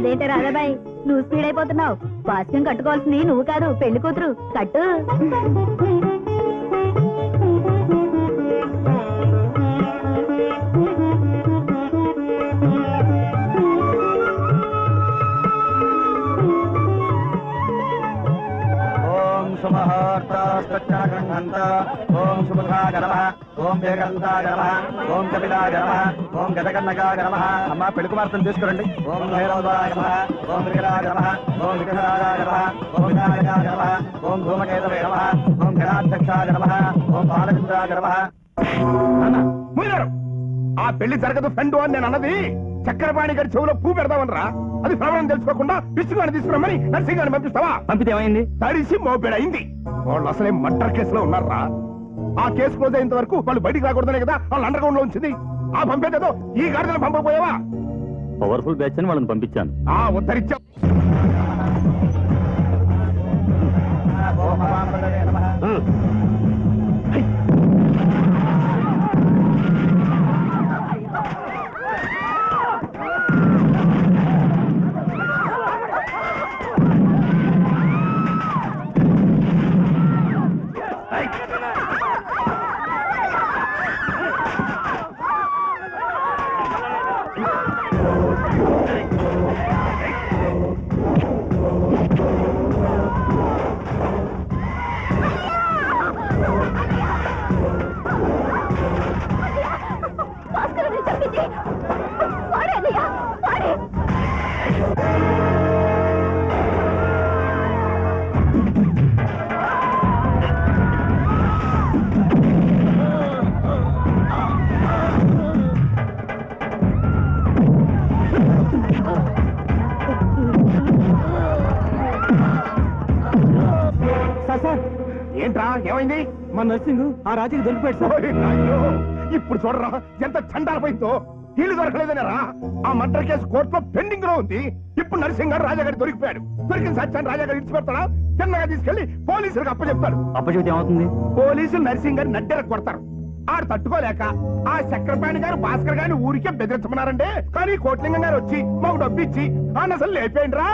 అదేంటి రాధాబాయ్ నువ్వు స్పీడ్ అయిపోతున్నావు. వాస్యం కట్టుకోవాల్సింది నువ్వు కాదు, పెళ్లి కూతురు. కట్టు. ఓం సుముఖాయ నమః, ఓం వేగంతాయ నమః, ఓం కపిలాయ నమః, ఓం గజకన్నకాయ నమః. అమ్మ పెళ్లి కుమార్తెను తీసుకురండి. ఓం భైరవాయ నమః, ఓం వికటాయ నమః, ఓం వికటాయ నమః, ఓం వినాయకాయ నమః, ఓం ధూమకేతవే నమః, ఓం గణాధ్యక్షాయ నమః, ఓం బాలచంద్రాయ నమః. ఆ పెళ్లి జరగదు ఫ్రెండ్ అని నేను అన్నది. చక్రపాణి గారి చెవులో పూ పెడదామనరా? అది ప్రమాణం తెలుసుకోకుండా విష్ణుగాని తీసుకురమ్మని నర్సింగాని పంపిస్తావా? పంపితే ఏమైంది? తడిసి మోపెడైంది. వాళ్ళు అసలే మర్డర్ కేసులో ఉన్నారా? ఆ కేసు క్లోజ్ అయినంత వరకు వాళ్ళు బయటికి రాకూడదనే కదా వాళ్ళు అండర్ గ్రౌండ్ లో ఉంచింది. ఆ పంపేదేదో ఈ గాడిదలు పంపకపోయావా? పవర్ఫుల్ బ్యాచ్ అని వాళ్ళని పంపించాను. ఉత్తరించా. ఏంట్రా ఏమైంది? మా నర్సింగ్ ఆ రాజుకి దొరికిపోయాడు. ఇప్పుడు చూడరా ఎంత చండాలపోయిందో. వీళ్ళు దొరకలేదనరా? ఆ మర్డర్ కేసు కోర్టులో పెండింగ్ లో ఉంది. ఇప్పుడు నరసింగ్ గారు రాజాగారి దొరికిపోయాడు. దొరికిన సత్యాన్ని రాజాగారు ఇచ్చిపెడతాడా? చిన్నగా తీసుకెళ్లి పోలీసులకు అప్పచెప్తాడు. అప్పచెప్తే ఏమవుతుంది? పోలీసులు నరసింగ్ గారిని నడ్డెర కొడతారు. ఆడు తట్టుకోలేక ఆ చక్రపాణి గారు భాస్కర్ గారిని ఊరికే బెదిరించమన్నారంటే, కానీ కోట్లింగం గారు వచ్చి మాకు డబ్బు ఇచ్చి ఆయన అసలు లేపేయండి రా.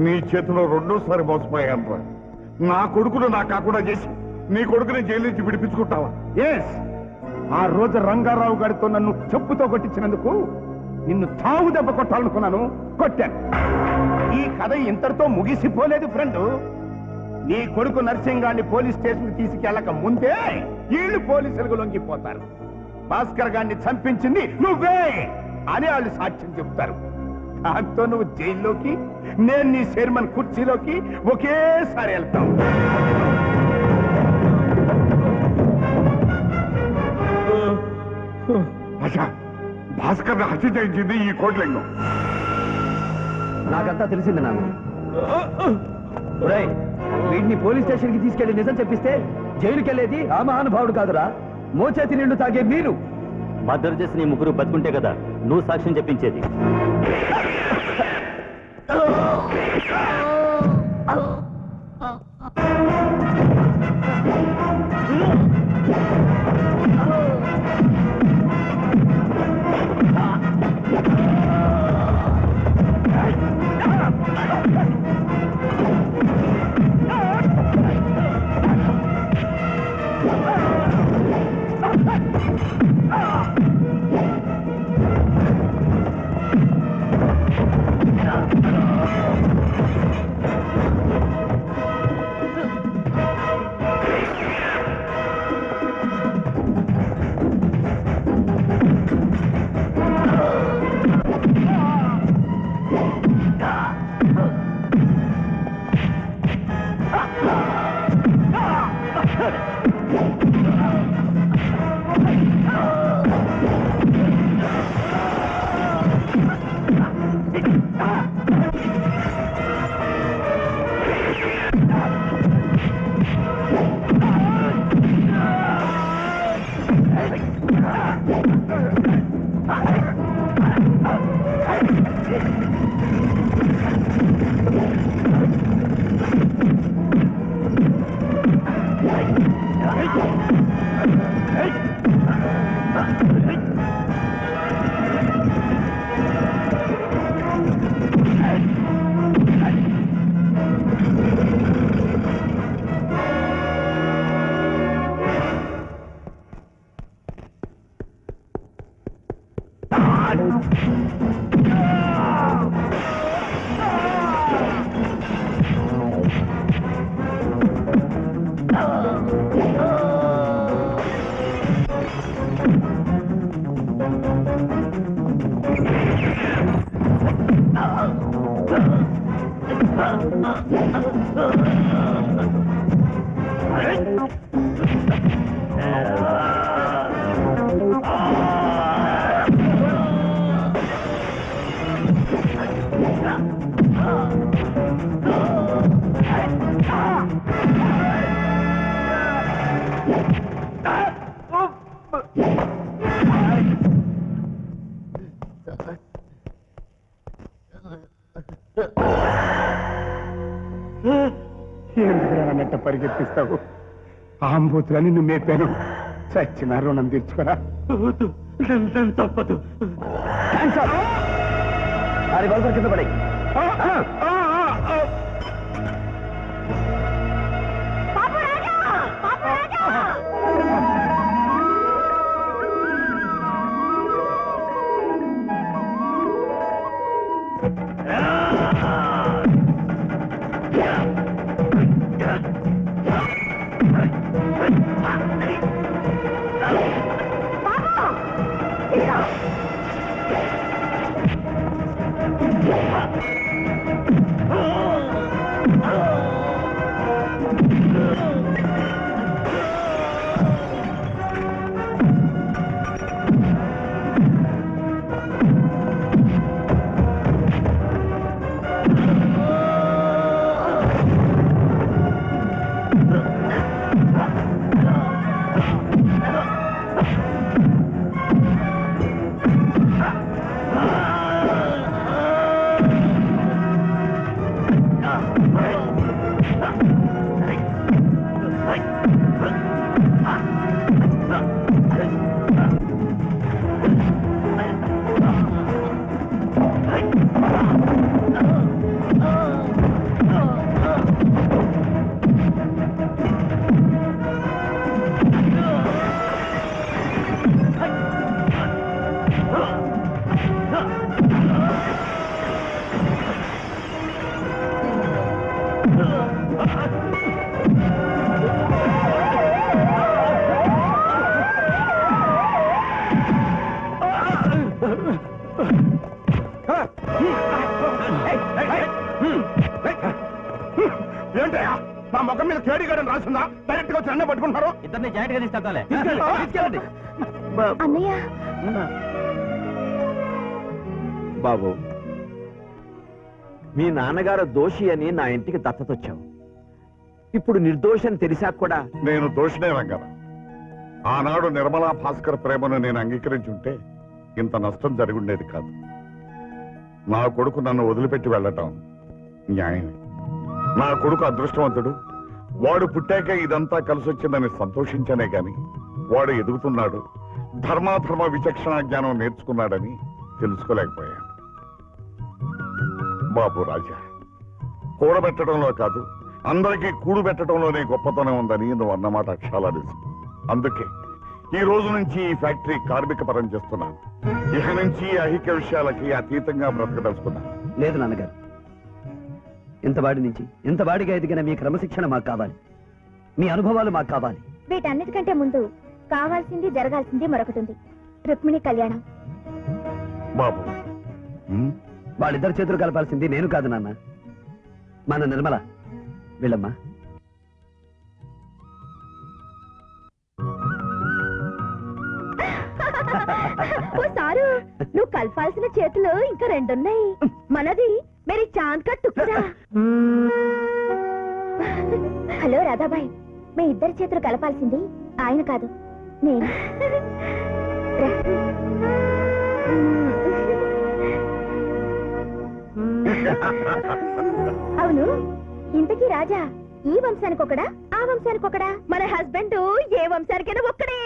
నీ చేతిలో రెండోసారి మోసపోయాను. నా కొడుకును నా కాకుండా చేసి నీ కొడుకుని జైలు నుంచి విడిపించుకుంటావా? ఎస్, ఆ రోజు రంగారావు గారితో నన్ను చెప్పుతో కొట్టించినందుకు నిన్ను తావు దెబ్బ కొట్టాలనుకున్నాను, కొట్టాను. ఈ కథ ఇంతటితో ముగిసిపోలేదు ఫ్రెండ్. నీ కొడుకు నర్సింగాన్ని పోలీస్ స్టేషన్ తీసుకెళ్ళక ముందే వీళ్ళు పోలీసులకు లొంగిపోతారు. భాస్కర్ గారిని చంపించింది నువ్వే అని వాళ్ళు సాక్ష్యం చెప్తారు. దాంతో నువ్వు జైల్లోకి, నేను నీ చైర్మన్ కుర్చీలోకి ఒకేసారి వెళ్తాం. భాస్కర్ హత్య చేయించింది ఈ కోట్లింగం. నాకంతా తెలిసింది నాన్న. వీడిని పోలీస్ స్టేషన్ కి తీసుకెళ్లి నిజం చెప్పిస్తే జైలుకి వెళ్ళేది ఆ మహానుభావుడు కాదురా, మోచేతి నీళ్లు తాగే మీరు. మర్డర్ చేసి నీ ముగ్గురు బతుకుంటే కదా నువ్వు సాక్ష్యం చెప్పించేది. అన్నట్టు పరిగెత్తిస్తావు ఆంబూతులని నువ్వు మేపాను చచ్చిన రుణం తీర్చుకోరా తప్పదు కింద పడే ఏంటయ్యా నా ముఖం మీద కేడిగాడని రాసిందా డైరెక్ట్ గా వచ్చి అన్న పట్టుకుంటున్నారు ఇద్దరిని జాయింట్ గా తీసుకెళ్తాలే అన్నయ్య బాబు మీ నాన్నగారు దోషి అని నా ఇంటికి దత్తతొచ్చావు ఇప్పుడు నిర్దోషని తెలిసాక కూడా నేను దోషినే రంగారా ఆనాడు నిర్మలా భాస్కర్ ప్రేమను నేను అంగీకరించుంటే ఇంత నష్టం జరుగుండేది కాదు నా కొడుకు నన్ను వదిలిపెట్టి వెళ్ళటం న్యాయమే నా కొడుకు అదృష్టవంతుడు వాడు పుట్టాక ఇదంతా కలిసొచ్చిందని సంతోషించానే గాని వాడు ఎదుగుతున్నాడు ధర్మాధర్మ విచక్షణ జ్ఞానం నేర్చుకున్నాడని తెలుసుకోలేకపోయాను బాబు రాజా కూడబెట్టడంలో కాదు అందరికీ కూడు పెట్టడంలోనే గొప్పతనం ఉందని నువ్వు అన్నమాట అక్షరాలు అందుకే ఈ రోజు నుంచి ఈ ఫ్యాక్టరీ కార్మిక పరం చేస్తున్నాను ఇక నుంచి ఐహిక విషయాలకి అతీతంగా బ్రతకదలుచుకున్నాను లేదు నాన్నగారు ఇంతవాడి నుంచి ఇంతవాడిగా ఎదిగిన మీ క్రమశిక్షణ మాకు కావాలి మీ అనుభవాలు మాకు కావాలి వీటన్నిటికంటే ముందు కావాల్సింది జరగాల్సింది మరొకటి ఉంది రుక్మిణి కళ్యాణం బాబు వాళ్ళిద్దరు చేతులు కలపాల్సింది నేను కాదు నాన్న మన నిర్మల వెళ్ళమ్మా ఓ సారు నువ్వు కలపాల్సిన చేతులు ఇంకా రెండున్నాయి మనది మేరీ చాంద్ కా టుక్రా హలో రాధాబాయ్ మీ ఇద్దరి చేతులు కలపాల్సింది ఆయన కాదు నేను అవును ఇంతకీ రాజా ఈ వంశానికి ఒకడా ఆ వంశానికి ఒకడా మన హస్బెండ్ ఏ వంశానికైనా ఒక్కడే